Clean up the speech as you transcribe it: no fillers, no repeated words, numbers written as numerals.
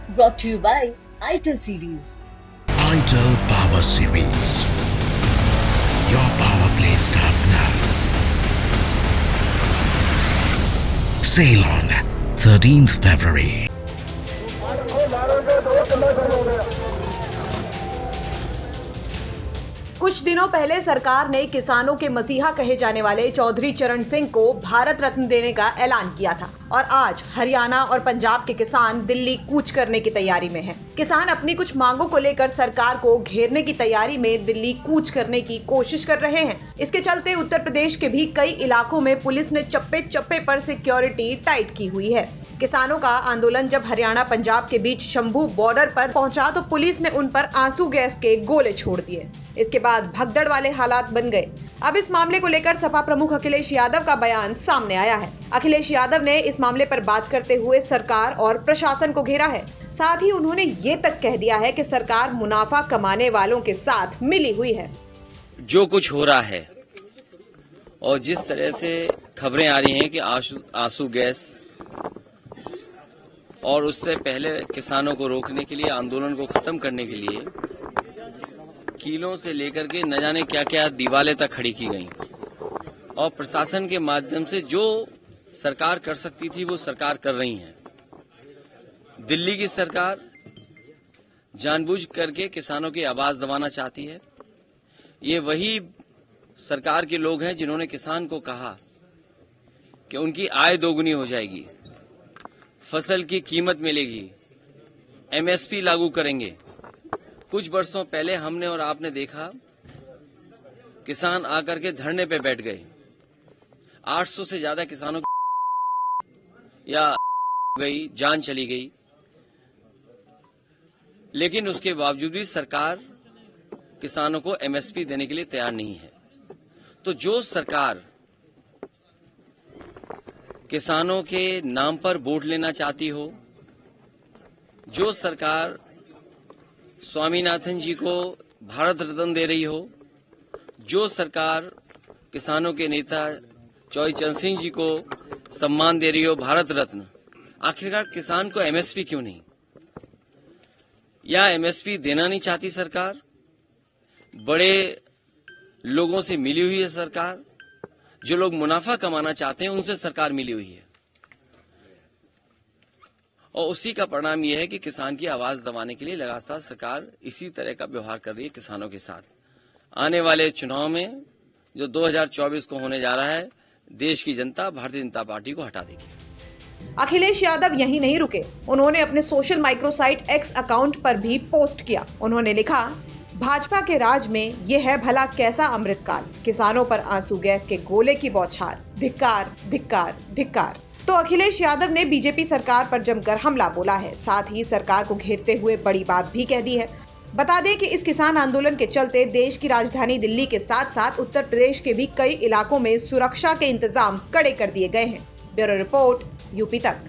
Brought to you by ITIL Series. ITIL Power Series. Your power play starts now. Sail on 13th February. कुछ दिनों पहले सरकार ने किसानों के मसीहा कहे जाने वाले चौधरी चरण सिंह को भारत रत्न देने का ऐलान किया था और आज हरियाणा और पंजाब के किसान दिल्ली कूच करने की तैयारी में हैं। किसान अपनी कुछ मांगों को लेकर सरकार को घेरने की तैयारी में दिल्ली कूच करने की कोशिश कर रहे हैं। इसके चलते उत्तर प्रदेश के भी कई इलाकों में पुलिस ने चप्पे चप्पे पर सिक्योरिटी टाइट की हुई है। किसानों का आंदोलन जब हरियाणा पंजाब के बीच शंभू बॉर्डर पर पहुंचा तो पुलिस ने उन पर आंसू गैस के गोले छोड़ दिए। इसके बाद भगदड़ वाले हालात बन गए। अब इस मामले को लेकर सपा प्रमुख अखिलेश यादव का बयान सामने आया है। अखिलेश यादव ने इस मामले पर बात करते हुए सरकार और प्रशासन को घेरा है। साथ ही उन्होंने ये तक कह दिया है कि सरकार मुनाफा कमाने वालों के साथ मिली हुई है। जो कुछ हो रहा है और जिस तरह से खबरें आ रही हैं कि आंसू गैस और उससे पहले किसानों को रोकने के लिए, आंदोलन को खत्म करने के लिए कीलों से लेकर के न जाने क्या क्या दीवारें तक खड़ी की गई और प्रशासन के माध्यम से जो सरकार कर सकती थी वो सरकार कर रही है। दिल्ली की सरकार जानबूझ करके किसानों की आवाज दबाना चाहती है। ये वही सरकार के लोग हैं जिन्होंने किसान को कहा कि उनकी आय दोगुनी हो जाएगी, फसल की कीमत मिलेगी, एमएसपी लागू करेंगे। कुछ वर्षों पहले हमने और आपने देखा किसान आकर के धरने पे बैठ गए। 800 से ज्यादा किसानों की या गई, जान चली गई, लेकिन उसके बावजूद भी सरकार किसानों को एमएसपी देने के लिए तैयार नहीं है। तो जो सरकार किसानों के नाम पर वोट लेना चाहती हो, जो सरकार स्वामीनाथन जी को भारत रत्न दे रही हो, जो सरकार किसानों के नेता चौधरी चरण सिंह जी को सम्मान दे रही हो, भारत रत्न, आखिरकार किसान को एमएसपी क्यों नहीं? या एमएसपी देना नहीं चाहती सरकार? बड़े लोगों से मिली हुई है सरकार, जो लोग मुनाफा कमाना चाहते हैं उनसे सरकार मिली हुई है और उसी का परिणाम यह है कि किसान की आवाज दबाने के लिए लगातार सरकार इसी तरह का व्यवहार कर रही है किसानों के साथ। आने वाले चुनाव में जो 2024 को होने जा रहा है, देश की जनता भारतीय जनता पार्टी को हटा देगी। अखिलेश यादव यहीं नहीं रुके। उन्होंने अपने सोशल माइक्रोसाइट एक्स अकाउंट पर भी पोस्ट किया। उन्होंने लिखा, भाजपा के राज में ये है भला कैसा अमृतकाल, किसानों पर आंसू गैस के गोले की बौछार, धिक्कार धिक्कार धिक्कार। तो अखिलेश यादव ने बीजेपी सरकार पर जमकर हमला बोला है। साथ ही सरकार को घेरते हुए बड़ी बात भी कह दी है। बता दें कि इस किसान आंदोलन के चलते देश की राजधानी दिल्ली के साथ साथ उत्तर प्रदेश के भी कई इलाकों में सुरक्षा के इंतजाम कड़े कर दिए गए हैं। ब्यूरो रिपोर्ट, यूपी तक।